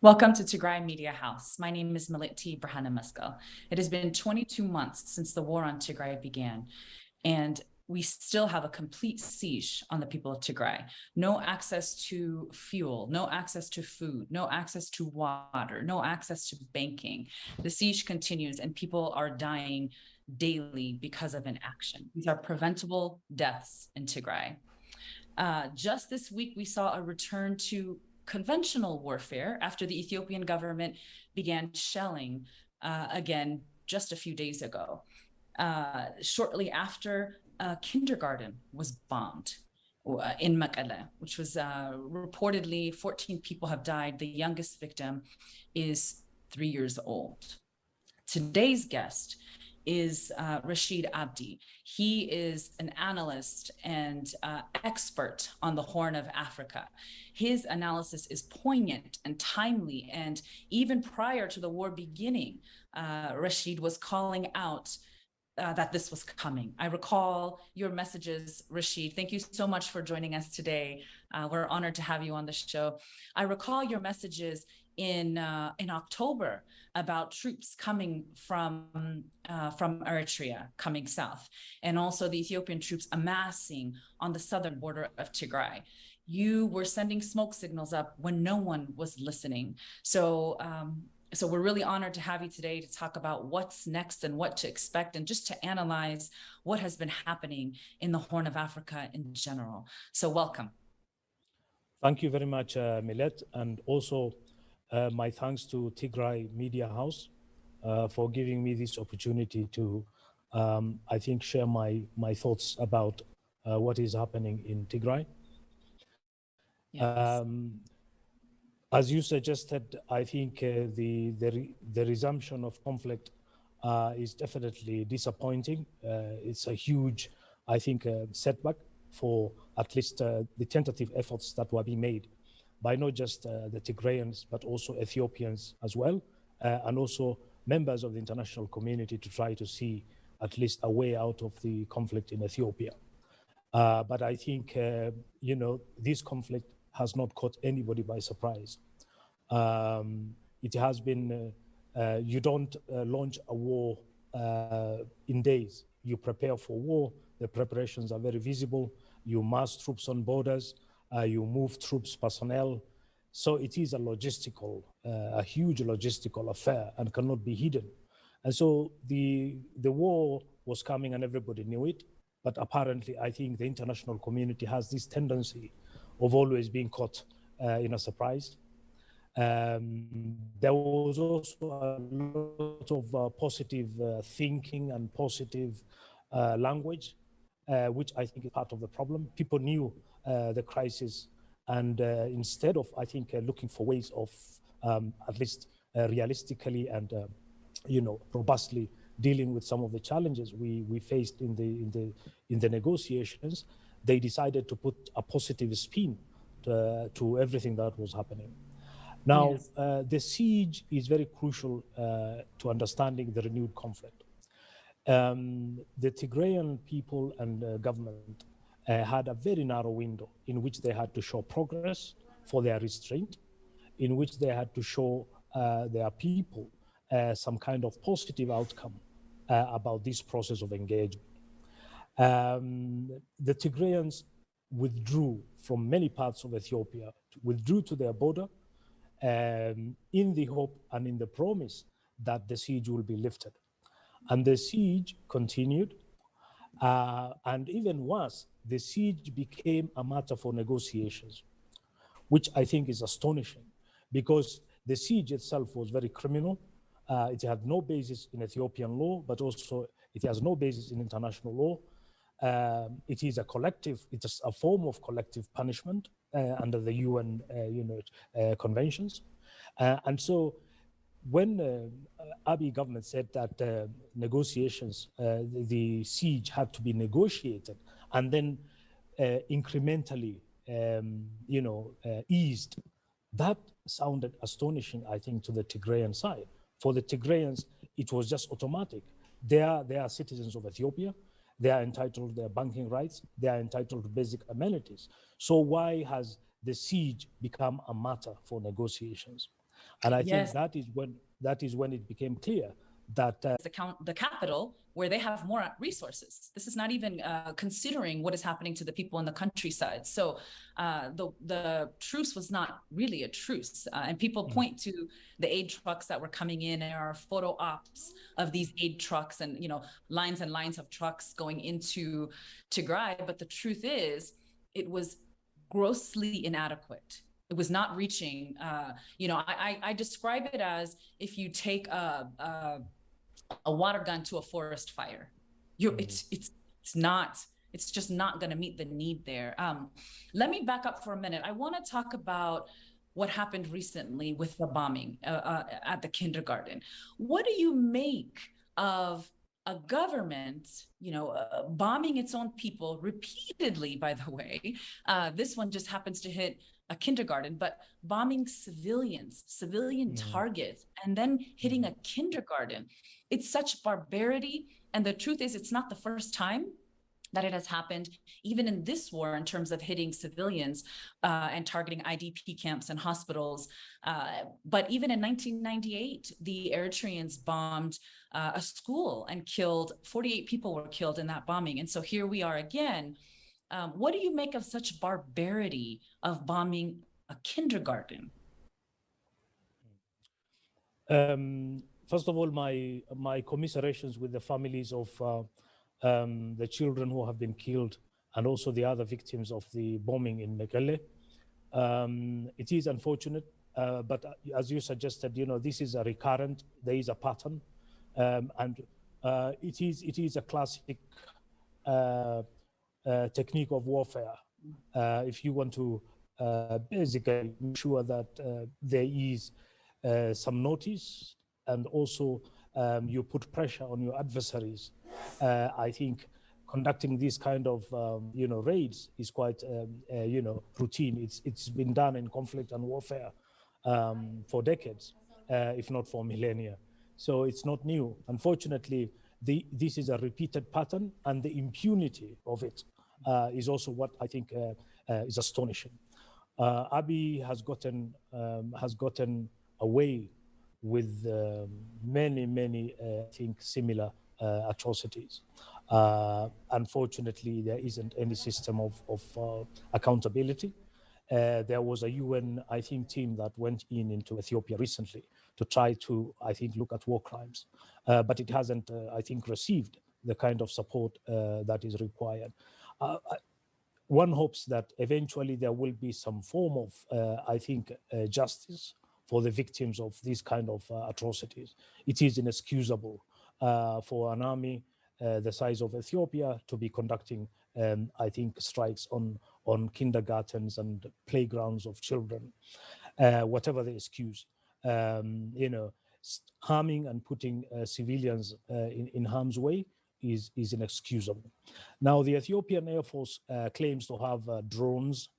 Welcome to Tigray Media House. My name is Maliti Brahana. It has been 22 months since the war on Tigray began, and we still have a complete siege on the people of Tigray. No access to fuel, no access to food, no access to water, no access to banking. The siege continues and people are dying daily because of inaction. These are preventable deaths in Tigray. Just this week, we saw a return to conventional warfare after the Ethiopian government began shelling again just a few days ago. Shortly after, a kindergarten was bombed in Mekelle, which was reportedly 14 people have died. The youngest victim is 3 years old. Today's guest is Rashid Abdi. He is an analyst and expert on the Horn of Africa. His analysis is poignant and timely, and even prior to the war beginning, Rashid was calling out that this was coming. I recall your messages, Rashid. Thank you so much for joining us today. We're honored to have you on the show. I recall your messages in October about troops coming from Eritrea coming south, and also the Ethiopian troops amassing on the southern border of Tigray. You were sending smoke signals up when no one was listening. So we're really honored to have you today to talk about what's next and what to expect, and just to analyze what has been happening in the Horn of Africa in general. So welcome. Thank you very much, Millet, and also my thanks to Tigray Media House for giving me this opportunity to, I think, share my thoughts about what is happening in Tigray. Yes. As you suggested, I think the resumption of conflict is definitely disappointing. It's a huge, I think, setback for at least the tentative efforts that were being made by not just the Tigrayans, but also Ethiopians as well, and also members of the international community to try to see at least a way out of the conflict in Ethiopia. But I think, this conflict has not caught anybody by surprise. It has been, you don't launch a war in days. You prepare for war. The preparations are very visible. You mass troops on borders. You move troops, personnel. So it is a huge logistical affair and cannot be hidden. And so the war was coming and everybody knew it. But apparently, I think the international community has this tendency of always being caught in a surprise. There was also a lot of positive thinking and positive language, which I think is part of the problem. People knew the crisis, and instead of, I think, looking for ways of at least realistically and robustly dealing with some of the challenges we faced in the negotiations, they decided to put a positive spin to everything that was happening. Now, Yes. the siege is very crucial to understanding the renewed conflict. The Tigrayan people and government had a very narrow window in which they had to show progress for their restraint, in which they had to show their people some kind of positive outcome about this process of engagement. The Tigrayans withdrew from many parts of Ethiopia, withdrew to their border in the hope and in the promise that the siege will be lifted. And the siege continued. And even worse, the siege became a matter for negotiations, which I think is astonishing, because the siege itself was very criminal. It had no basis in Ethiopian law, but also it has no basis in international law. It is it's a form of collective punishment under the UN conventions. And so when Abiy government said that negotiations, the siege had to be negotiated and then incrementally, eased, that sounded astonishing, I think, to the Tigrayan side. For the Tigrayans, it was just automatic. They are citizens of Ethiopia. They are entitled to their banking rights. They are entitled to basic amenities. So why has the siege become a matter for negotiations? And I think that is when it became clear that the capital, where they have more resources. This is not even considering what is happening to the people in the countryside. So the truce was not really a truce. And people point to the aid trucks that were coming in, and there are photo ops of these aid trucks and, lines and lines of trucks going into Tigray. But the truth is, it was grossly inadequate. It was not reaching, I describe it as if you take a water gun to a forest fire. It's just not going to meet the need there. Let me back up for a minute. I want to talk about what happened recently with the bombing at the kindergarten. What do you make of a government, bombing its own people repeatedly, by the way? This one just happens to hit a kindergarten, but bombing civilian targets, and then hitting a kindergarten. It's such barbarity. And the truth is, it's not the first time that it has happened, even in this war, in terms of hitting civilians and targeting IDP camps and hospitals. But even in 1998, the Eritreans bombed a school and killed 48 people were killed in that bombing. And so here we are again. What do you make of such barbarity of bombing a kindergarten? First of all, my commiserations with the families of the children who have been killed and also the other victims of the bombing in Mekelle. It is unfortunate, but as you suggested, this is a recurrent, there is a pattern, and it is a classic technique of warfare. If you want to basically make sure that there is some notice, and also you put pressure on your adversaries. I think conducting this kind of raids is quite routine. It's been done in conflict and warfare for decades, if not for millennia. So it's not new. Unfortunately, this is a repeated pattern, and the impunity of it is also what I think is astonishing. Abiy has gotten away with many, I think, similar atrocities. Unfortunately, there isn't any system of accountability. There was a UN, I think, team that went into Ethiopia recently to try to, I think, look at war crimes, but it hasn't, I think, received the kind of support that is required. One hopes that eventually there will be some form of, I think, justice for the victims of these kind of atrocities. It is inexcusable for an army the size of Ethiopia to be conducting, I think, strikes on kindergartens and playgrounds of children, whatever the excuse. Harming and putting civilians in harm's way is inexcusable. Now, the Ethiopian Air Force claims to have drones,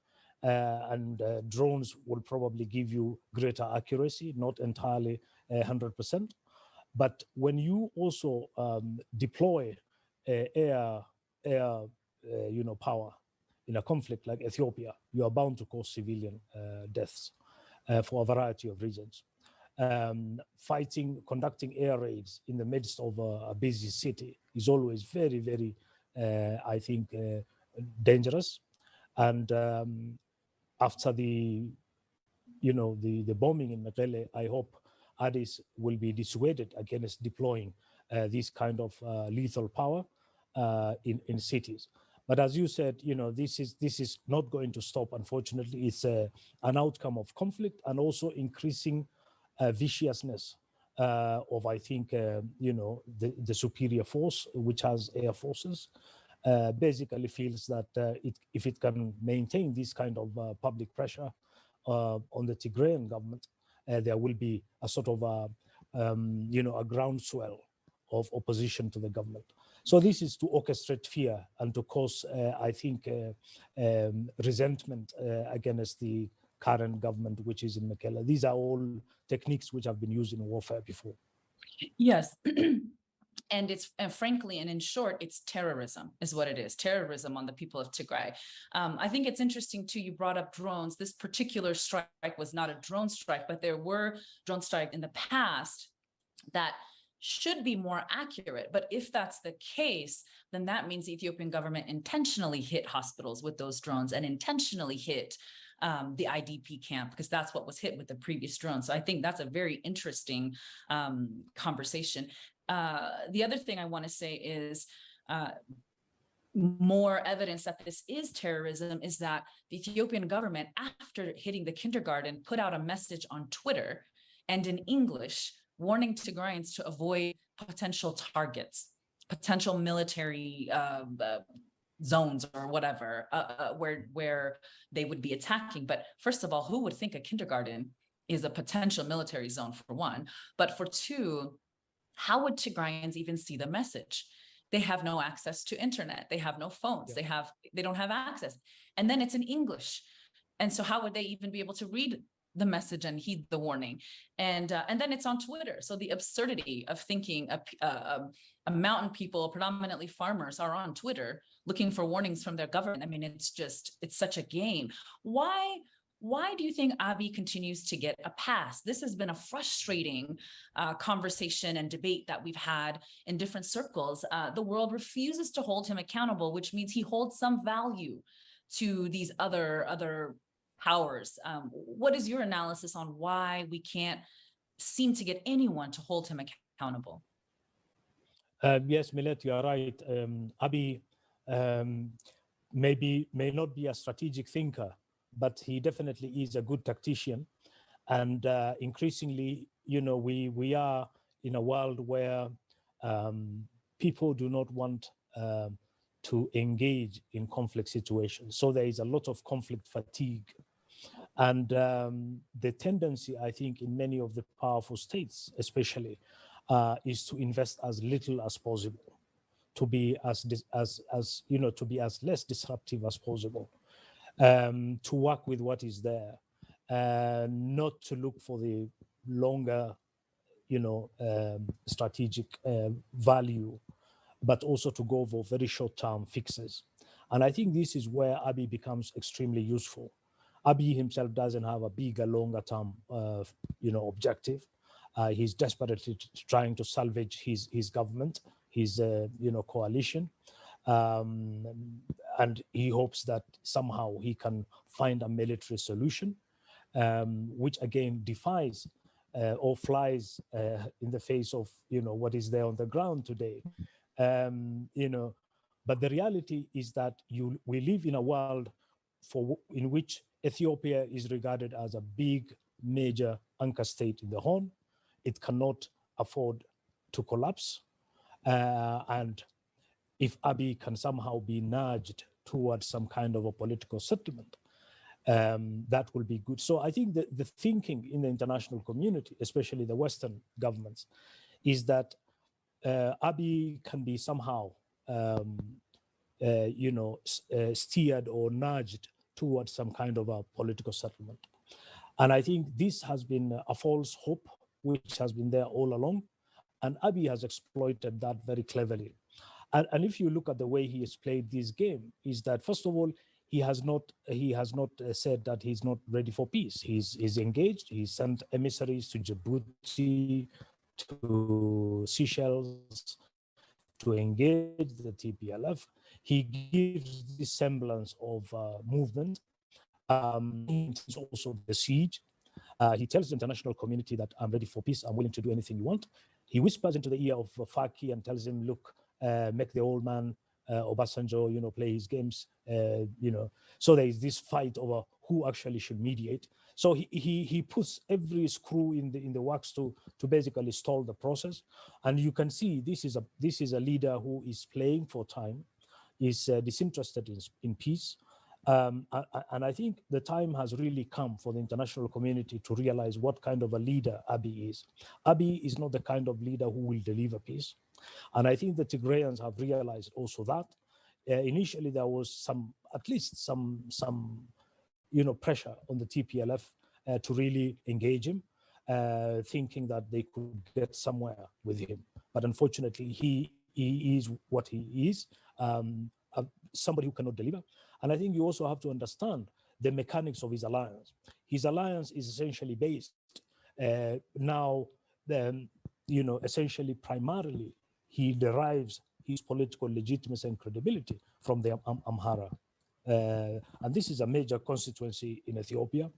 and drones will probably give you greater accuracy, not entirely 100%. But when you also deploy air power in a conflict like Ethiopia, you are bound to cause civilian deaths for a variety of reasons. Conducting air raids in the midst of a busy city is always very, I think, dangerous. And after the bombing in Mekelle, I hope Addis will be dissuaded against deploying this kind of lethal power in cities. But as you said, this is not going to stop. Unfortunately, it's an outcome of conflict and also increasing viciousness of, I think, the superior force, which has air forces, basically feels that if it can maintain this kind of public pressure on the Tigrayan government, there will be a sort of a groundswell of opposition to the government. So this is to orchestrate fear and to cause, I think, resentment against the current government, which is in Mekelle. These are all techniques which have been used in warfare before. Yes. And frankly, and in short, it's terrorism is what it is. Terrorism on the people of Tigray. I think it's interesting too, you brought up drones. This particular strike was not a drone strike, but there were drone strikes in the past that should be more accurate. But if that's the case, then that means the Ethiopian government intentionally hit hospitals with those drones and intentionally hit the IDP camp, because that's what was hit with the previous drone. So I think that's a very interesting conversation. The other thing I want to say is more evidence that this is terrorism is that the Ethiopian government, after hitting the kindergarten, put out a message on Twitter and in English warning Tigrayans to avoid potential targets, potential military zones or whatever, where they would be attacking. But first of all, who would think a kindergarten is a potential military zone, for one? But for two, how would Tigrayans even see the message? They have no access to internet. They have no phones. Yeah. They don't have access. And then it's in English. And so how would they even be able to read the message and heed the warning? And then it's on Twitter. So the absurdity of thinking a mountain people, predominantly farmers, are on Twitter looking for warnings from their government. I mean, it's such a game. Why do you think Abiy continues to get a pass? This has been a frustrating conversation and debate that we've had in different circles. The world refuses to hold him accountable, which means he holds some value to these other powers. What is your analysis on why we can't seem to get anyone to hold him accountable? Yes, Millet, you are right. Abiy may not be a strategic thinker, but he definitely is a good tactician. And increasingly, we are in a world where people do not want to engage in conflict situations. So there is a lot of conflict fatigue. And the tendency, I think, in many of the powerful states, especially, is to invest as little as possible, to be to be as less disruptive as possible. To work with what is there, not to look for the longer, strategic value, but also to go for very short-term fixes. And I think this is where Abiy becomes extremely useful. Abiy himself doesn't have a bigger, longer-term, objective. He's desperately trying to salvage his government, his, coalition. And he hopes that somehow he can find a military solution, which again defies or flies in the face of what is there on the ground today. But the reality is that we live in a world in which Ethiopia is regarded as a big, major anchor state in the Horn. It cannot afford to collapse, and if Abiy can somehow be nudged towards some kind of a political settlement, that will be good. So I think that the thinking in the international community, especially the Western governments, is that Abiy can be somehow, steered or nudged towards some kind of a political settlement. And I think this has been a false hope, which has been there all along. And Abiy has exploited that very cleverly. And if you look at the way he has played this game, is that first of all, he has not said that he's not ready for peace. He's engaged. He sent emissaries to Djibouti, to Seychelles, to engage the TPLF. He gives this semblance of movement. It's also the siege. He tells the international community that I'm ready for peace. I'm willing to do anything you want. He whispers into the ear of Faki and tells him, look, make the old man Obasanjo, play his games, So there is this fight over who actually should mediate. So he puts every screw in the works to basically stall the process. And you can see this is a leader who is playing for time, is disinterested in peace, And I think the time has really come for the international community to realize what kind of a leader Abiy is. Abiy is not the kind of leader who will deliver peace. And I think the Tigrayans have realized also that. Initially, there was at least some pressure on the TPLF to really engage him, thinking that they could get somewhere with him. But unfortunately, he is what he is, somebody who cannot deliver. And I think you also have to understand the mechanics of his alliance. His alliance is essentially based now, essentially primarily, he derives his political legitimacy and credibility from the Amhara. And this is a major constituency in Ethiopia.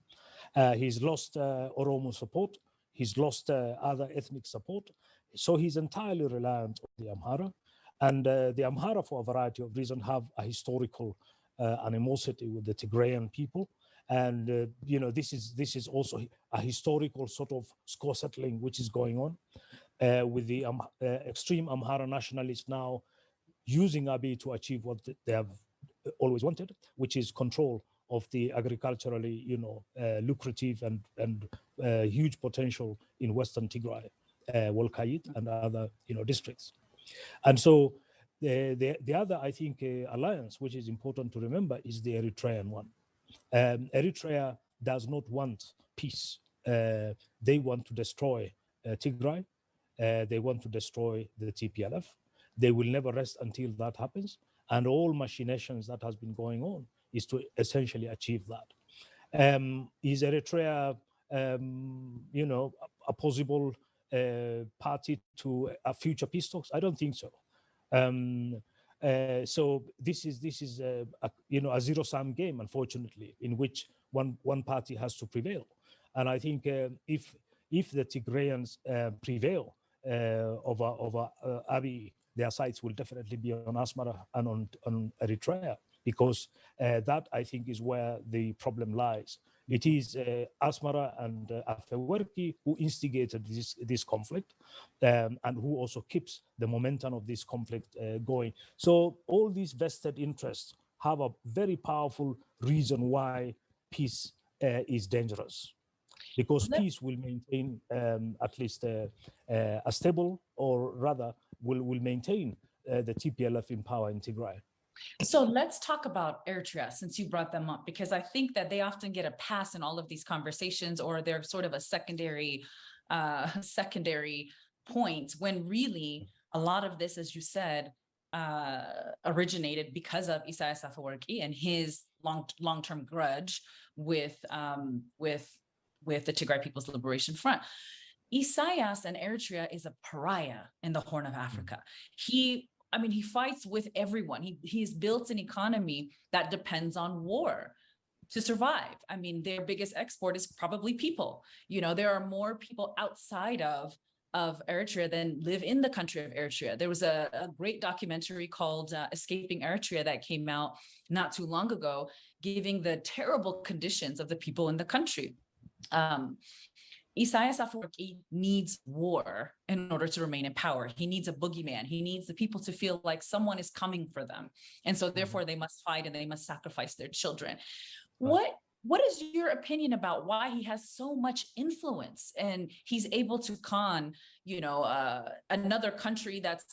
He's lost Oromo support. He's lost other ethnic support. So he's entirely reliant on the Amhara. And the Amhara, for a variety of reasons, have a historical animosity with the Tigrayan people. And, this is also a historical sort of score settling which is going on with the extreme Amhara nationalists now using Abiy to achieve what they have always wanted, which is control of the agriculturally, lucrative and huge potential in Western Tigray, Wolkayit and other, districts. And so the other, I think, alliance, which is important to remember, is the Eritrean one. Eritrea does not want peace. They want to destroy Tigray. They want to destroy the TPLF. They will never rest until that happens. And all machinations that has been going on is to essentially achieve that. Is Eritrea, a possible party to a future peace talks? I don't think so. So this is a zero-sum game, unfortunately, in which one party has to prevail. And I think if the Tigrayans prevail over Abiy, their sights will definitely be on Asmara and on Eritrea, because that, I think, is where the problem lies. It is Asmara and Afewerki who instigated this conflict and who also keeps the momentum of this conflict going. So all these vested interests have a very powerful reason why peace is dangerous, because peace will maintain at least a stable, or rather will maintain the TPLF in power in Tigray. So let's talk about Eritrea, since you brought them up, because I think that they often get a pass in all of these conversations, or they're sort of a secondary point, when really a lot of this, as you said, originated because of Isaias Afewerki and his long-term grudge with the Tigray People's Liberation Front. Isaias and Eritrea is a pariah in the Horn of Africa. He fights with everyone. He's built an economy that depends on war to survive. I mean, their biggest export is probably people. There are more people outside of Eritrea than live in the country of Eritrea. There was a great documentary called Escaping Eritrea that came out not too long ago, giving the terrible conditions of the people in the country. Isaias Afewerki needs war in order to remain in power. He needs a boogeyman. He needs the people to feel like someone is coming for them. And so therefore they must fight and they must sacrifice their children. Right. What is your opinion about why he has so much influence and he's able to con, another country that's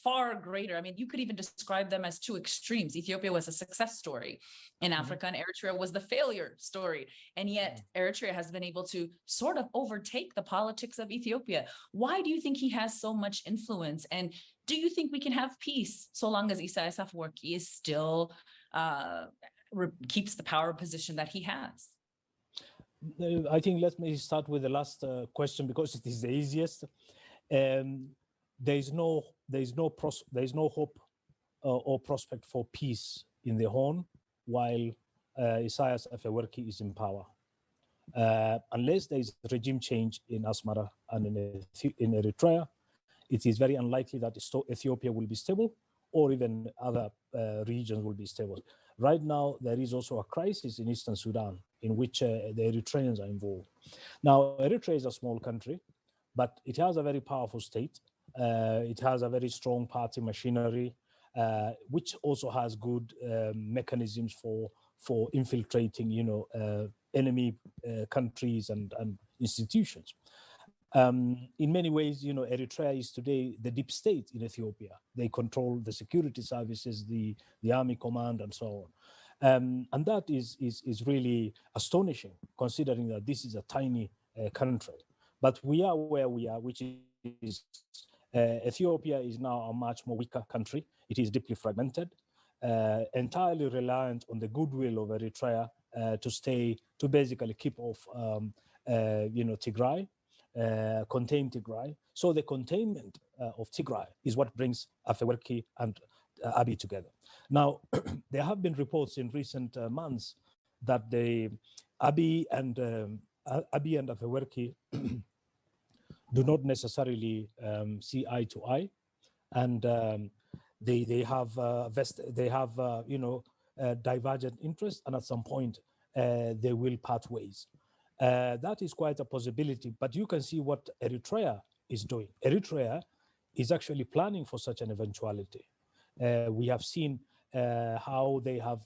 far greater? I mean, you could even describe them as two extremes. Ethiopia was a success story in Africa, and Eritrea was the failure story. And yet Eritrea has been able to sort of overtake the politics of Ethiopia. Why do you think he has so much influence? And do you think we can have peace so long as Isaias Afewerki is still keeps the power position that he has? I think let me start with the last question, because it is the easiest. There is no hope or prospect for peace in the Horn while Isaias Afewerki is in power, unless there is regime change in Asmara and in Eritrea. It is very unlikely that Ethiopia will be stable, or even other regions will be stable. Right now, there is also a crisis in Eastern Sudan in which the Eritreans are involved. Now, Eritrea is a small country, but it has a very powerful state. It has a very strong party machinery, which also has good mechanisms for infiltrating, enemy countries and institutions. In many ways, Eritrea is today the deep state in Ethiopia. They control the security services, the army command, and so on. And that is really astonishing, considering that this is a tiny country. But we are where we are, which is Ethiopia is now a much more weaker country. It is deeply fragmented, entirely reliant on the goodwill of Eritrea to basically keep off, Tigray. Contain Tigray. So the containment of Tigray is what brings Afewerki and Abiy together. Now, there have been reports in recent months that Abiy and Afewerki do not necessarily see eye to eye, and they have divergent interests, and at some point they will part ways. That is quite a possibility, but you can see what Eritrea is doing. Eritrea is actually planning for such an eventuality. We have seen how they have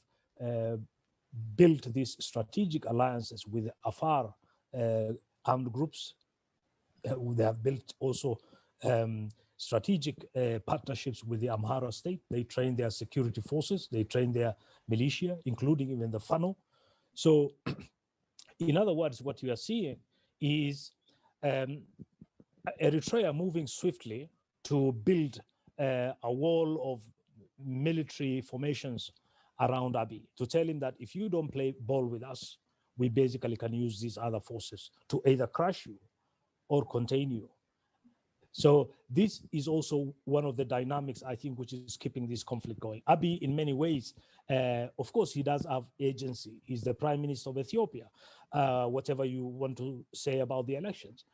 built these strategic alliances with Afar armed groups. They have built also strategic partnerships with the Amhara state. They train their security forces, they train their militia, including even the Fano. So in other words, what you are seeing is Eritrea moving swiftly to build a wall of military formations around Abiy, to tell him that if you don't play ball with us, we basically can use these other forces to either crush you or contain you. So this is also one of the dynamics, I think, which is keeping this conflict going. Abiy, in many ways, of course, he does have agency. He's the prime minister of Ethiopia. Whatever you want to say about the elections,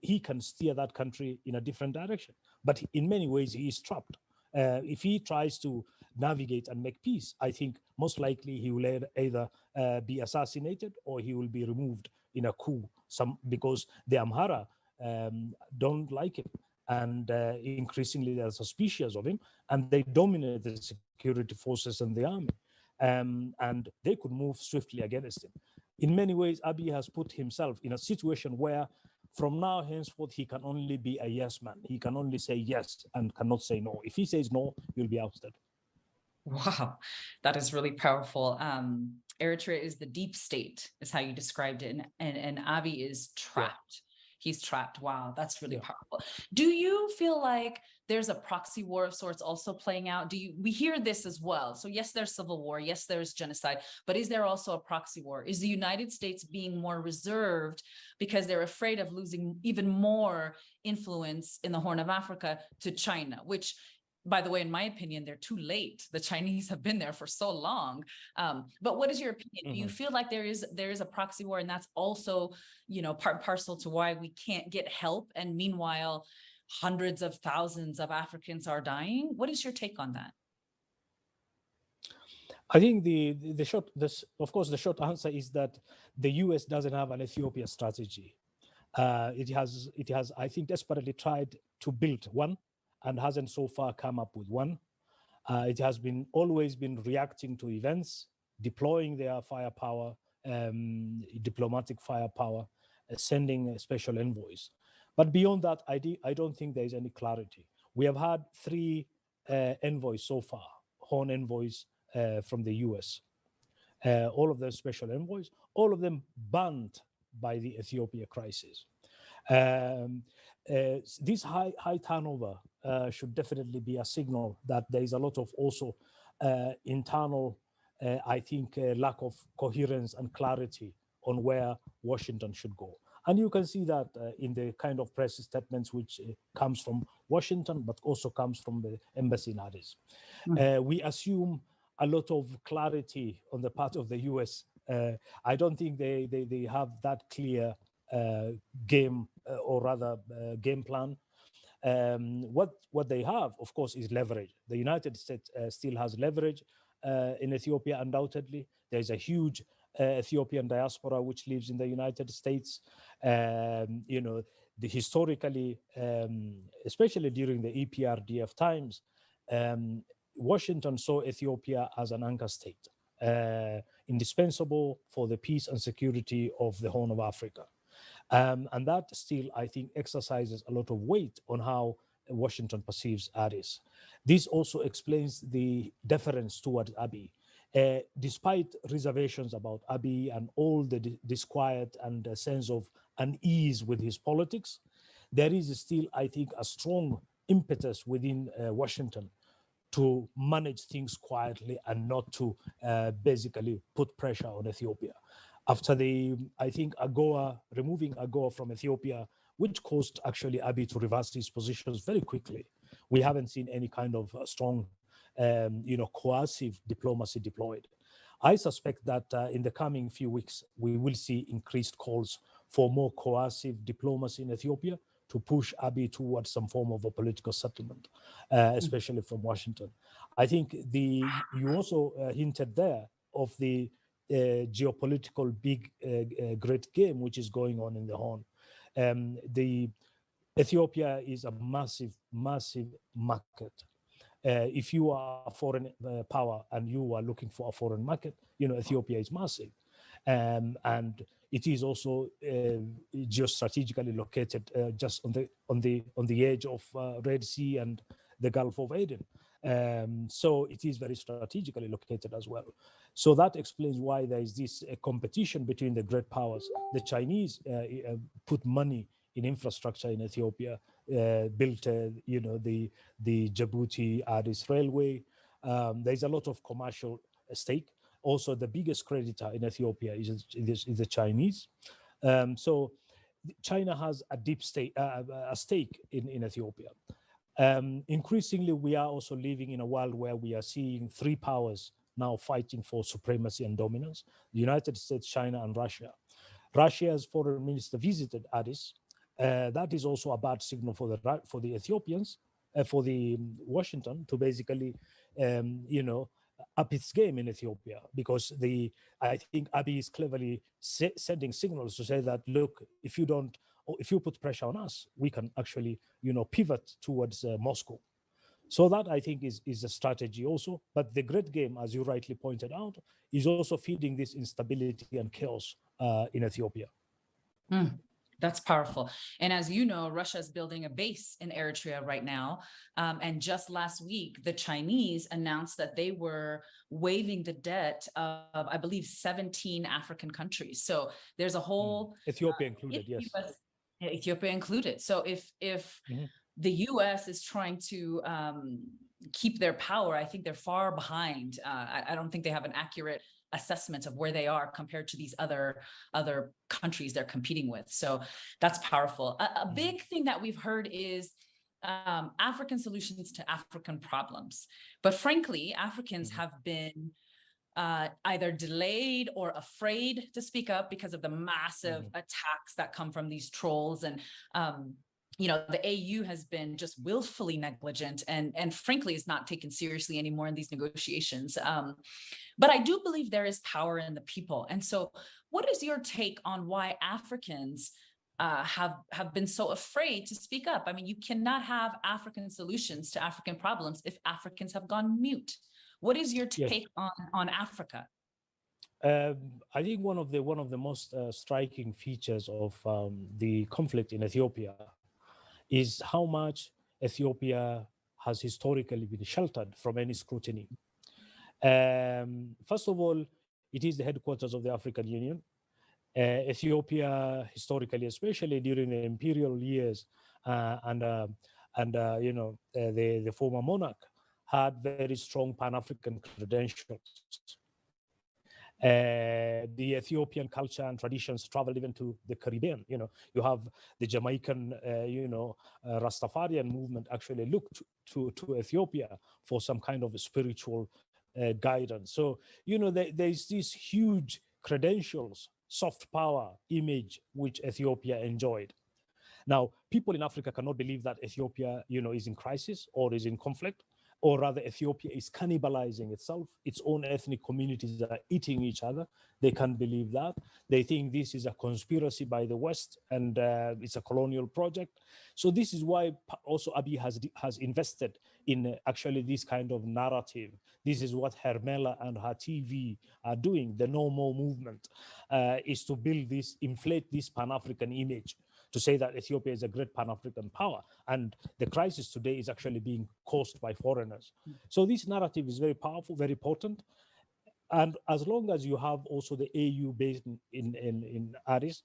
he can steer that country in a different direction. But in many ways, he is trapped. If he tries to navigate and make peace, I think most likely he will either be assassinated or he will be removed in a coup. Because the Amhara don't like him, and increasingly they're suspicious of him, and they dominate the security forces and the army, and they could move swiftly against him. In many ways, Abiy has put himself in a situation where from now henceforth he can only be a yes man. He can only say yes and cannot say no. If he says no, he'll be ousted. Wow, that is really powerful. Eritrea is the deep state, is how you described it, and Abiy is trapped. Yeah. He's trapped. Wow, that's really powerful. Do you feel like there's a proxy war of sorts also playing out? We hear this as well. So yes, there's civil war. Yes, there's genocide. But is there also a proxy war? Is the United States being more reserved because they're afraid of losing even more influence in the Horn of Africa to China, which, by the way, in my opinion, they're too late. The Chinese have been there for so long. But what is your opinion? Mm-hmm. Do you feel like there is a proxy war, and that's also, part and parcel to why we can't get help, and meanwhile, hundreds of thousands of Africans are dying? What is your take on that? I think the short answer is that the US doesn't have an Ethiopia strategy. It has, I think, desperately tried to build one, and hasn't so far come up with one. It has always been reacting to events, deploying their firepower, diplomatic firepower, sending special envoys. But beyond that, I don't think there is any clarity. We have had 3 envoys so far, Horn envoys from the US. All of those special envoys, all of them banned by the Ethiopia crisis. This high turnover should definitely be a signal that there is a lot of also internal, I think, lack of coherence and clarity on where Washington should go. And you can see that in the kind of press statements which comes from Washington, but also comes from the embassy in Addis. We assume a lot of clarity on the part of the US. I don't think they have that clear game plan. What they have, of course, is leverage. The United States still has leverage in Ethiopia, undoubtedly. There's a huge Ethiopian diaspora which lives in the United States. Historically, especially during the EPRDF times, Washington saw Ethiopia as an anchor state. indispensable for the peace and security of the Horn of Africa. And that still, I think, exercises a lot of weight on how Washington perceives Addis. This also explains the deference towards Abiy. Despite reservations about Abiy and all the disquiet and a sense of unease with his politics, there is still, I think, a strong impetus within Washington to manage things quietly and not to basically put pressure on Ethiopia. After I think, removing AGOA from Ethiopia, which caused actually Abiy to reverse his positions very quickly, we haven't seen any kind of strong, coercive diplomacy deployed. I suspect that in the coming few weeks, we will see increased calls for more coercive diplomacy in Ethiopia to push Abiy towards some form of a political settlement, especially from Washington. I think you also hinted there of the geopolitical great game which is going on in the Horn. The Ethiopia is a massive market. If you are a foreign power and you are looking for a foreign market, Ethiopia is massive, and it is also geostrategically located just on the edge of Red Sea and the Gulf of Aden. So it is very strategically located as well. So that explains why there is this competition between the great powers. The Chinese put money in infrastructure in Ethiopia, built, the Djibouti-Addis Railway. There's a lot of commercial stake. Also, the biggest creditor in Ethiopia is the Chinese. So China has a deep stake, a stake in Ethiopia. Increasingly, we are also living in a world where we are seeing three powers now fighting for supremacy and dominance: the United States, China, and Russia. Russia's foreign minister visited Addis. That is also a bad signal for the Ethiopians, for the Washington to basically, up its game in Ethiopia, because I think Abiy is cleverly sending signals to say that, look, if you put pressure on us, we can actually, pivot towards Moscow. So that, I think, is a strategy also. But the great game, as you rightly pointed out, is also feeding this instability and chaos in Ethiopia. That's powerful. And as you know, Russia is building a base in Eritrea right now. And just last week, the Chinese announced that they were waiving the debt of, I believe, 17 African countries. So there's a whole Ethiopia included, yes. Ethiopia included. So if the US is trying to keep their power, I think they're far behind. I don't think they have an accurate assessment of where they are compared to these other countries they're competing with. So that's powerful. A big thing that we've heard is African solutions to African problems. But frankly, Africans have been either delayed or afraid to speak up because of the massive attacks that come from these trolls. And the AU has been just willfully negligent and frankly is not taken seriously anymore in these negotiations. But I do believe there is power in the people. And so what is your take on why Africans have been so afraid to speak up? I mean, you cannot have African solutions to African problems if Africans have gone mute. What is your take on Africa? I think one of the most striking features of the conflict in Ethiopia is how much Ethiopia has historically been sheltered from any scrutiny. First of all, it is the headquarters of the African Union. Ethiopia, historically, especially during the imperial years, and the former monarch, had very strong Pan-African credentials. The Ethiopian culture and traditions traveled even to the Caribbean. You have the Jamaican, Rastafarian movement actually looked to Ethiopia for some kind of spiritual guidance. So, there's these huge credentials, soft power image, which Ethiopia enjoyed. Now, people in Africa cannot believe that Ethiopia, is in crisis or is in conflict. or rather Ethiopia is cannibalizing itself. Its own ethnic communities are eating each other. They can't believe that. They think this is a conspiracy by the West and it's a colonial project. So this is why also Abiy has invested in actually this kind of narrative. This is what Hermela and her TV are doing. The No More movement is to build this, inflate this Pan-African image, to say that Ethiopia is a great Pan-African power. And the crisis today is actually being caused by foreigners. So this narrative is very powerful, very potent. And as long as you have also the AU based in Addis,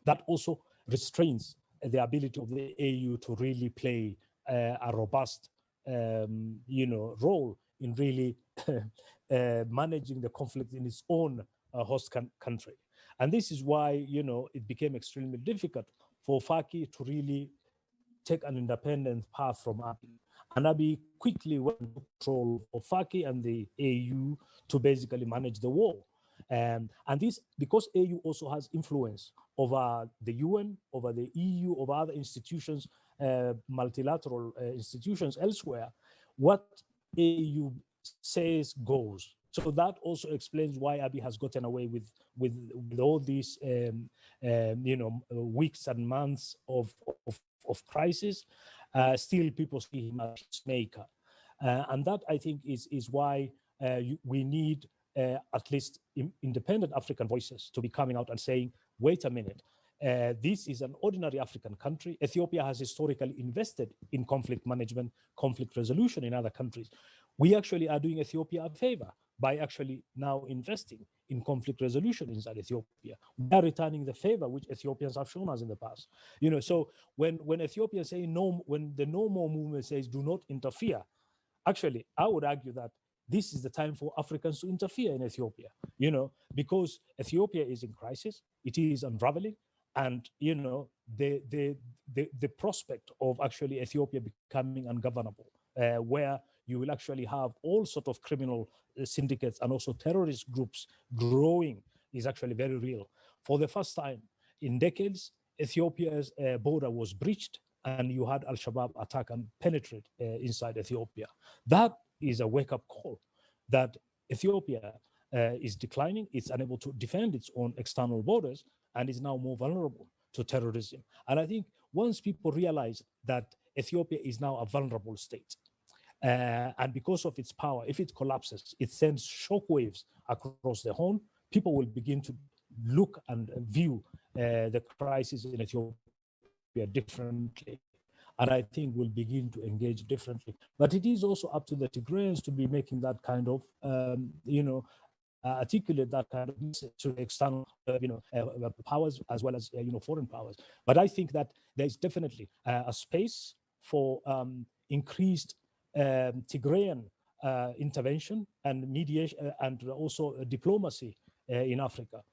that also restrains the ability of the AU to really play a robust role in really managing the conflict in its own host country. And this is why, it became extremely difficult for Faki to really take an independent path from Abiy. And Abiy quickly went to control of Faki and the AU to basically manage the war. And this, because AU also has influence over the UN, over the EU, over other institutions, multilateral institutions elsewhere, what AU says goes. So that also explains why Abiy has gotten away with all these weeks and months of crisis. Still, people see him as a peacemaker, and that I think is why we need at least independent African voices to be coming out and saying, "Wait a minute." This is an ordinary African country. Ethiopia has historically invested in conflict management, conflict resolution in other countries. We actually are doing Ethiopia a favor by actually now investing in conflict resolution inside Ethiopia. We are returning the favor which Ethiopians have shown us in the past. So when Ethiopia say no, when the No More movement says do not interfere, actually, I would argue that this is the time for Africans to interfere in Ethiopia, because Ethiopia is in crisis, it is unraveling, and the prospect of actually Ethiopia becoming ungovernable, where you will actually have all sort of criminal syndicates and also terrorist groups growing, is actually very real. For the first time in decades, Ethiopia's border was breached, and you had Al-Shabaab attack and penetrate inside Ethiopia. That is a wake-up call that Ethiopia is declining, it's unable to defend its own external borders, and is now more vulnerable to terrorism. And I think once people realize that Ethiopia is now a vulnerable state, and because of its power, if it collapses, it sends shockwaves across the Horn, people will begin to look and view the crisis in Ethiopia differently. And I think we'll begin to engage differently. But it is also up to the Tigrayans to be making that kind of, articulate that kind of message to external, powers as well as, foreign powers. But I think that there's definitely a space for increased Tigrayan intervention and mediation and also diplomacy in Africa.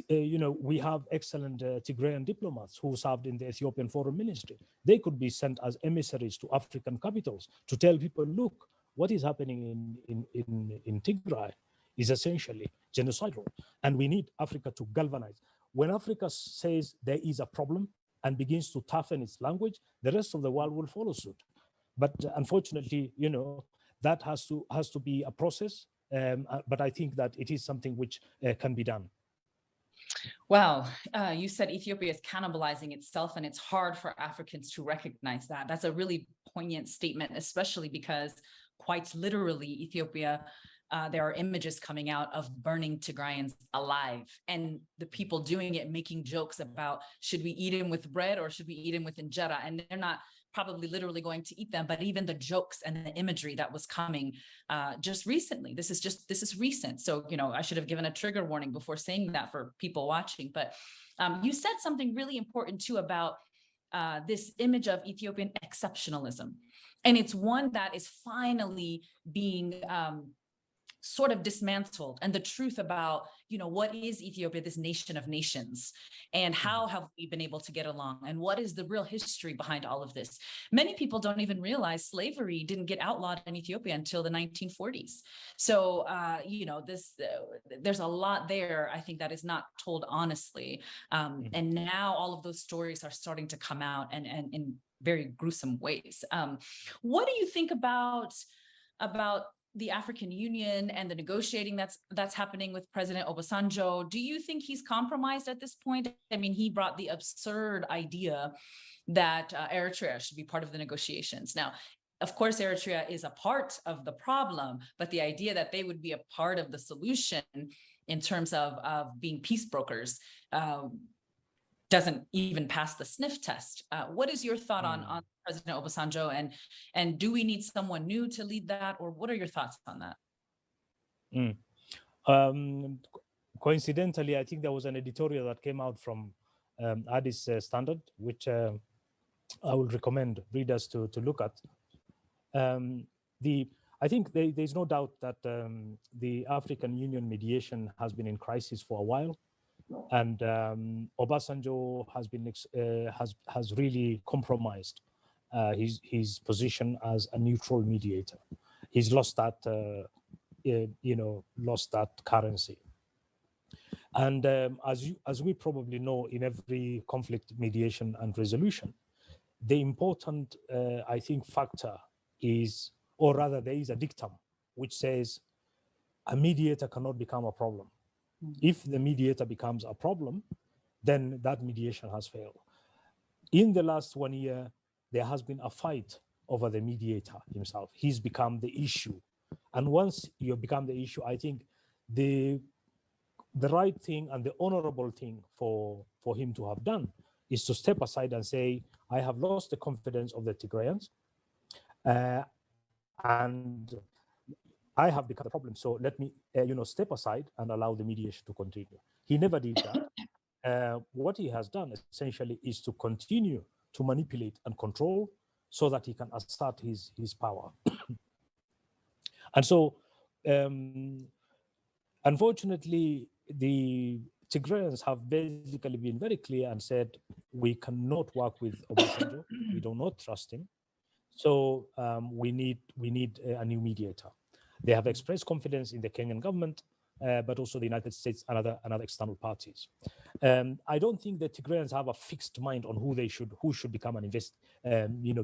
We have excellent Tigrayan diplomats who served in the Ethiopian Foreign Ministry. They could be sent as emissaries to African capitals to tell people, look, what is happening in Tigray is essentially genocidal, and we need Africa to galvanize. When Africa says there is a problem and begins to toughen its language, the rest of the world will follow suit. But unfortunately, that has to be a process. But I think that it is something which can be done. Wow, you said Ethiopia is cannibalizing itself, and it's hard for Africans to recognize that. That's a really poignant statement, especially because quite literally Ethiopia, there are images coming out of burning Tigrayans alive, and the people doing it making jokes about, should we eat him with bread or should we eat him with injera? And they're not probably literally going to eat them, but even the jokes and the imagery that was coming just recently. This is recent. So, I should have given a trigger warning before saying that for people watching. But you said something really important too about this image of Ethiopian exceptionalism. And it's one that is finally being sort of dismantled, and the truth about, what is Ethiopia, this nation of nations, and how have we been able to get along, and what is the real history behind all of this? Many people don't even realize slavery didn't get outlawed in Ethiopia until the 1940s. So, there's a lot there, I think, that is not told honestly. And now all of those stories are starting to come out, and very gruesome ways. What do you think about the African Union and the negotiating that's happening with President Obasanjo? Do you think he's compromised at this point? I mean, he brought the absurd idea that Eritrea should be part of the negotiations. Now, of course, Eritrea is a part of the problem, but the idea that they would be a part of the solution in terms of being peace brokers doesn't even pass the sniff test. What is your thought on President Obasanjo, and do we need someone new to lead that, or what are your thoughts on that? Coincidentally, I think there was an editorial that came out from Addis Standard, which I would recommend readers to look at. I think there's no doubt that the African Union mediation has been in crisis for a while. And Obasanjo has really compromised his position as a neutral mediator. He's lost that currency. And as we probably know, in every conflict mediation and resolution, the important I think factor is, or rather, there is a dictum which says a mediator cannot become a problem. If the mediator becomes a problem, then that mediation has failed. In the last 1 year, there has been a fight over the mediator himself. He's become the issue. And once you become the issue, I think the right thing and the honorable thing for him to have done is to step aside and say, I have lost the confidence of the Tigrayans, and I have become the problem. So let me, step aside and allow the mediation to continue. He never did that. What he has done essentially is to continue to manipulate and control so that he can assert his power. And so, unfortunately, the Tigrayans have basically been very clear and said, we cannot work with Obasanjo. We do not trust him. So we need a new mediator. They have expressed confidence in the Kenyan government, but also the United States and other external parties. I don't think the Tigrayans have a fixed mind on who should become an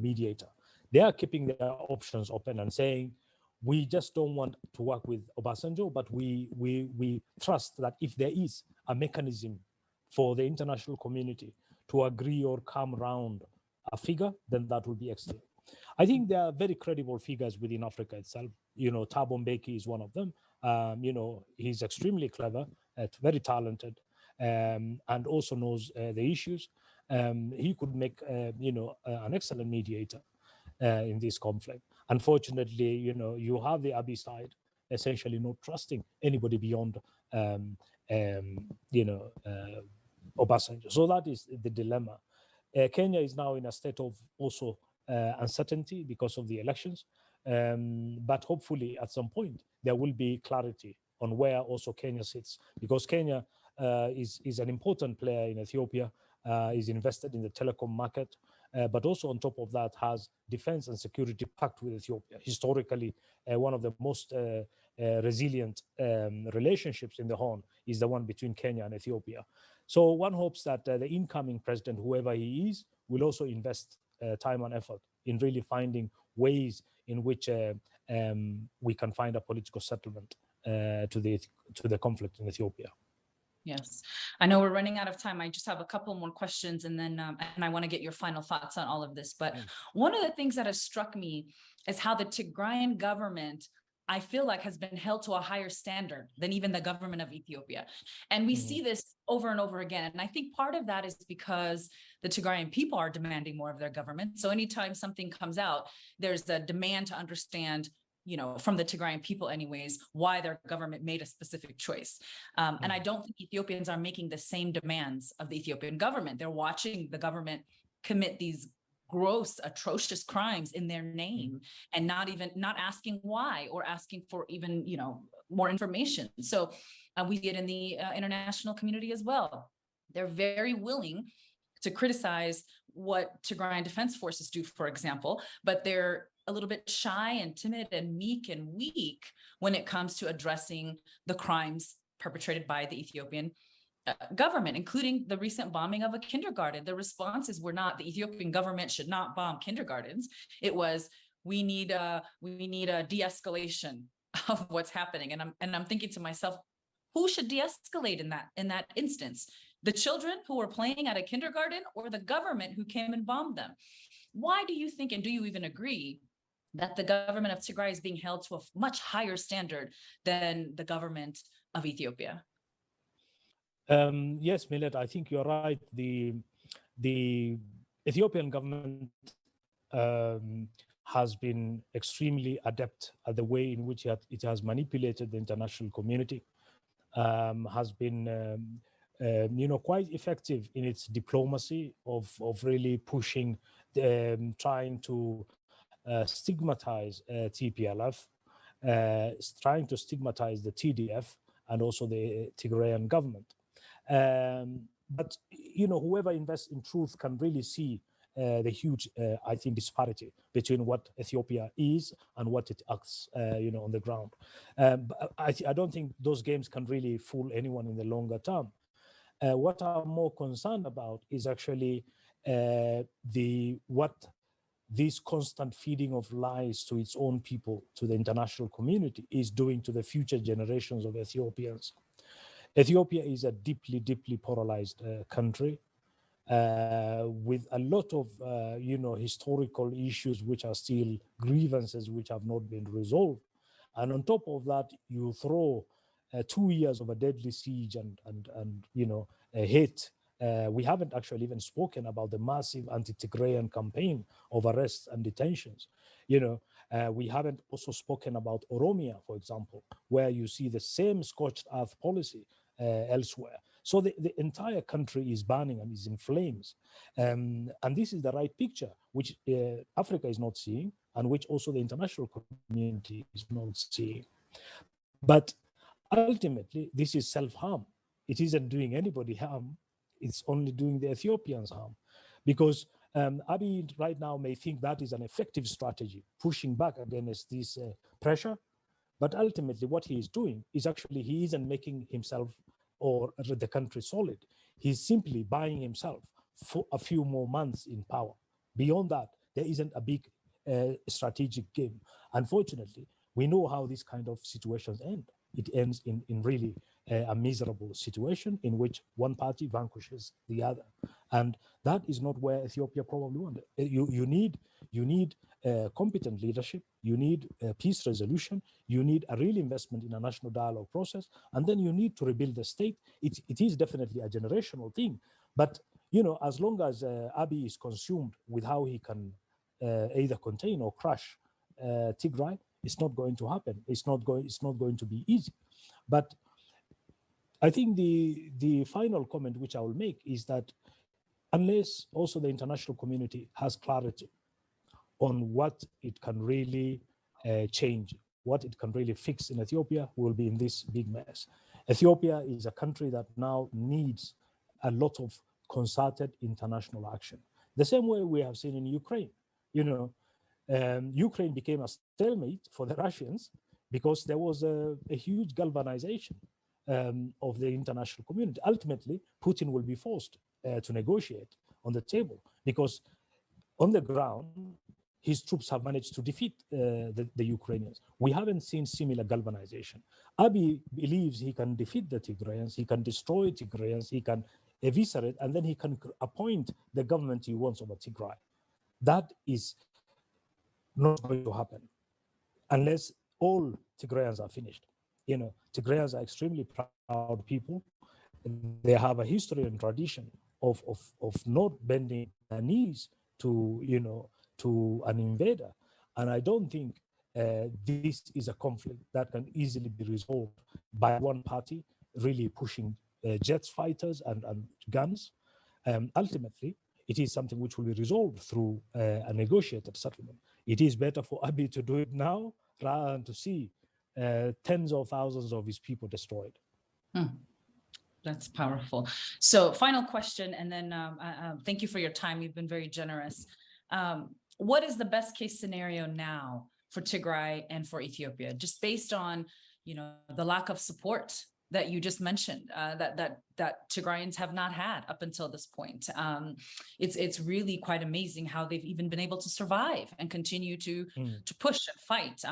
mediator. They are keeping their options open and saying, we just don't want to work with Obasanjo, but we trust that if there is a mechanism for the international community to agree or come around a figure, then that will be excellent. I think there are very credible figures within Africa itself. Thabo Mbeki is one of them. He's extremely clever, very talented, and also knows the issues. He could make, an excellent mediator in this conflict. Unfortunately, you have the Abdi side essentially not trusting anybody beyond, Obasanjo. So that is the dilemma. Kenya is now in a state of also uncertainty because of the elections. But hopefully at some point there will be clarity on where also Kenya sits, because Kenya is an important player in Ethiopia, is invested in the telecom market, but also on top of that has defense and security pact with Ethiopia. Historically, one of the most resilient relationships in the Horn is the one between Kenya and Ethiopia. So one hopes that the incoming president, whoever he is, will also invest time and effort in really finding ways in which we can find a political settlement to the conflict in Ethiopia. Yes, I know we're running out of time. I just have a couple more questions, and then and I want to get your final thoughts on all of this. But one of the things that has struck me is how the Tigrayan government, I feel like, has been held to a higher standard than even the government of Ethiopia. And we see this over and over again. And I think part of that is because the Tigrayan people are demanding more of their government. So anytime something comes out, there's a demand to understand, from the Tigrayan people anyways, why their government made a specific choice. And I don't think Ethiopians are making the same demands of the Ethiopian government. They're watching the government commit these gross, atrocious crimes in their name and not asking why or asking for even, more information. So we see it in the international community as well. They're very willing to criticize what Tigrayan Defense Forces do, for example, but they're a little bit shy and timid and meek and weak when it comes to addressing the crimes perpetrated by the Ethiopian government, including the recent bombing of a kindergarten. The responses were not the Ethiopian government should not bomb kindergartens. It was we need a de-escalation of what's happening. And I'm thinking to myself, who should de-escalate in that instance? The children who were playing at a kindergarten, or the government who came and bombed them? Why do you think, and do you even agree, that the government of Tigray is being held to a much higher standard than the government of Ethiopia? Yes, Millet, I think you're right. The Ethiopian government has been extremely adept at the way in which it has manipulated the international community, has been quite effective in its diplomacy of really pushing, trying to stigmatize TPLF, trying to stigmatize the TDF and also the Tigrayan government. But whoever invests in truth can really see the huge, I think, disparity between what Ethiopia is and what it acts, on the ground. But I don't think those games can really fool anyone in the longer term. What I'm more concerned about is actually what this constant feeding of lies to its own people, to the international community, is doing to the future generations of Ethiopians. Ethiopia is a deeply, deeply polarized country with a lot of, historical issues which are still grievances which have not been resolved. And on top of that, you throw 2 years of a deadly siege and a hit. We haven't actually even spoken about the massive anti-Tigrayan campaign of arrests and detentions. We haven't also spoken about Oromia, for example, where you see the same scorched earth policy elsewhere. So the entire country is burning and is in flames. And this is the right picture, which Africa is not seeing, and which also the international community is not seeing. But ultimately, this is self-harm. It isn't doing anybody harm. It's only doing the Ethiopians harm. Because Abiy right now may think that is an effective strategy, pushing back against this pressure. But ultimately, what he is doing is actually he isn't making himself or the country solid. He's simply buying himself for a few more months in power. Beyond that, there isn't a big strategic game. Unfortunately, we know how these kind of situations end. It ends in really a miserable situation in which one party vanquishes the other. And that is not where Ethiopia probably wanted. You need competent leadership, you need peace resolution, you need a real investment in a national dialogue process, and then you need to rebuild the state. It is definitely a generational thing. But as long as Abiy is consumed with how he can either contain or crush Tigray, it's not going to happen. It's not going to be easy. But I think the final comment which I will make is that unless also the international community has clarity on what it can really change, what it can really fix in Ethiopia, we will be in this big mess. Ethiopia is a country that now needs a lot of concerted international action. The same way we have seen in Ukraine. Ukraine became a stalemate for the Russians because there was a huge galvanization of the international community. Ultimately, Putin will be forced to negotiate on the table because on the ground, his troops have managed to defeat the Ukrainians. We haven't seen similar galvanization. Abiy believes he can defeat the Tigrayans, he can destroy Tigrayans, he can eviscerate, and then he can appoint the government he wants over Tigray. That is not going to happen unless all Tigrayans are finished. Tigrayans are extremely proud people. They have a history and tradition of not bending their knees to an invader. And I don't think this is a conflict that can easily be resolved by one party really pushing jets, fighters, and guns. Ultimately, it is something which will be resolved through a negotiated settlement. It is better for Abiy to do it now rather than to see tens of thousands of his people destroyed. That's powerful. So final question, and then thank you for your time. You've been very generous. What is the best case scenario now for Tigray and for Ethiopia, just based on the lack of support that you just mentioned, that Tigrayans have not had up until this point. It's really quite amazing how they've even been able to survive and continue to push and fight.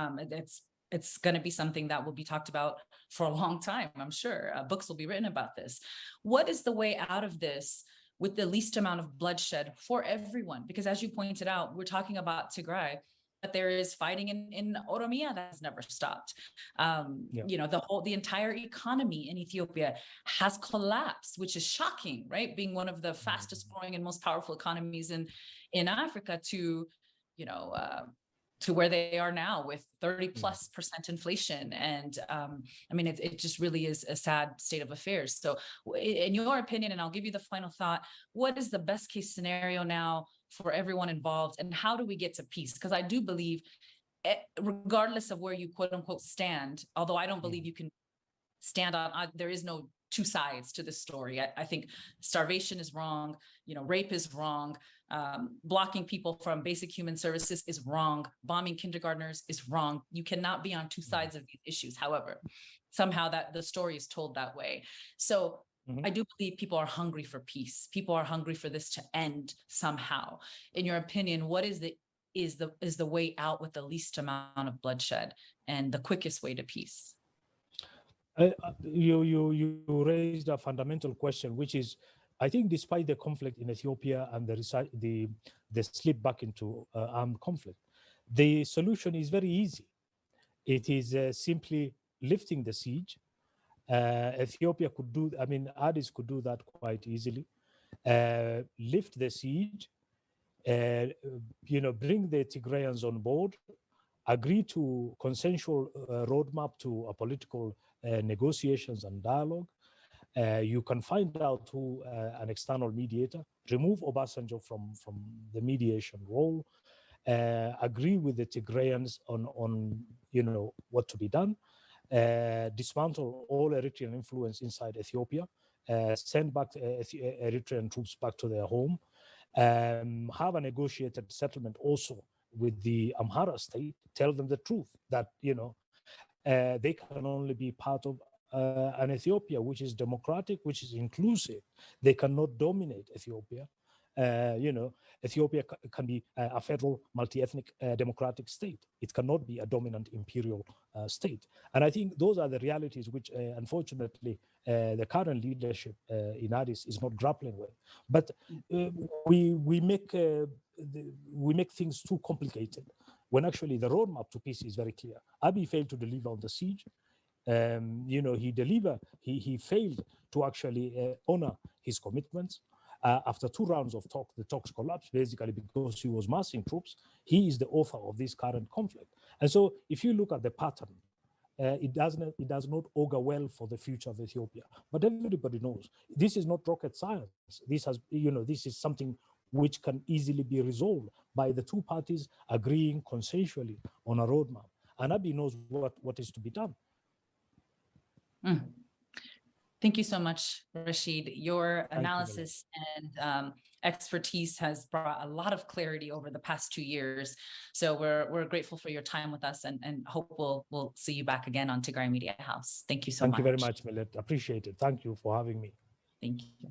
It's going to be something that will be talked about for a long time, I'm sure. Books will be written about this. What is the way out of this with the least amount of bloodshed for everyone? Because as you pointed out, we're talking about Tigray, but there is fighting in Oromia that has never stopped. The entire economy in Ethiopia has collapsed, which is shocking, right? Being one of the fastest growing and most powerful economies in Africa to where they are now with 30+% inflation. And it just really is a sad state of affairs. So in your opinion, and I'll give you the final thought, what is the best case scenario now for everyone involved, and how do we get to peace? Because I do believe, regardless of where you quote unquote stand, although I don't believe you can stand on, there is no two sides to this story. I think starvation is wrong, rape is wrong, blocking people from basic human services is wrong, bombing kindergartners is wrong. You cannot be on two sides of these issues. However, somehow that the story is told that way. So I do believe people are hungry for peace. People are hungry for this to end somehow. In your opinion, what is the way out with the least amount of bloodshed and the quickest way to peace? You raised a fundamental question, which is, I think, despite the conflict in Ethiopia and the slip back into armed conflict, the solution is very easy. It is simply lifting the siege. Ethiopia could do, Addis could do that quite easily. Lift the siege, bring the Tigrayans on board, agree to consensual roadmap to a political negotiations and dialogue. You can find out who an external mediator, remove Obasanjo from the mediation role, agree with the Tigrayans on what to be done, dismantle all Eritrean influence inside Ethiopia, send back Eritrean troops back to their home, have a negotiated settlement also with the Amhara state, tell them the truth that they can only be part of an Ethiopia which is democratic, which is inclusive. They cannot dominate Ethiopia. Ethiopia can be a federal, multi-ethnic, democratic state. It cannot be a dominant imperial state. And I think those are the realities which, unfortunately, the current leadership in Addis is not grappling with. But we make things too complicated when actually the roadmap to peace is very clear. Abiy failed to deliver on the siege. He failed to actually honor his commitments. After 2 rounds of talk, the talks collapsed basically because he was massing troops. He is the author of this current conflict. And so if you look at the pattern, it does not augur well for the future of Ethiopia. But everybody knows this is not rocket science. This is something which can easily be resolved by the two parties agreeing consensually on a roadmap. And Abiy knows what is to be done. Thank you so much, Rashid. Your analysis and expertise has brought a lot of clarity over the past 2 years. So we're grateful for your time with us, and hope we'll see you back again on Tigray Media House. Thank you so much. Thank you very much, Millet. Appreciate it. Thank you for having me. Thank you.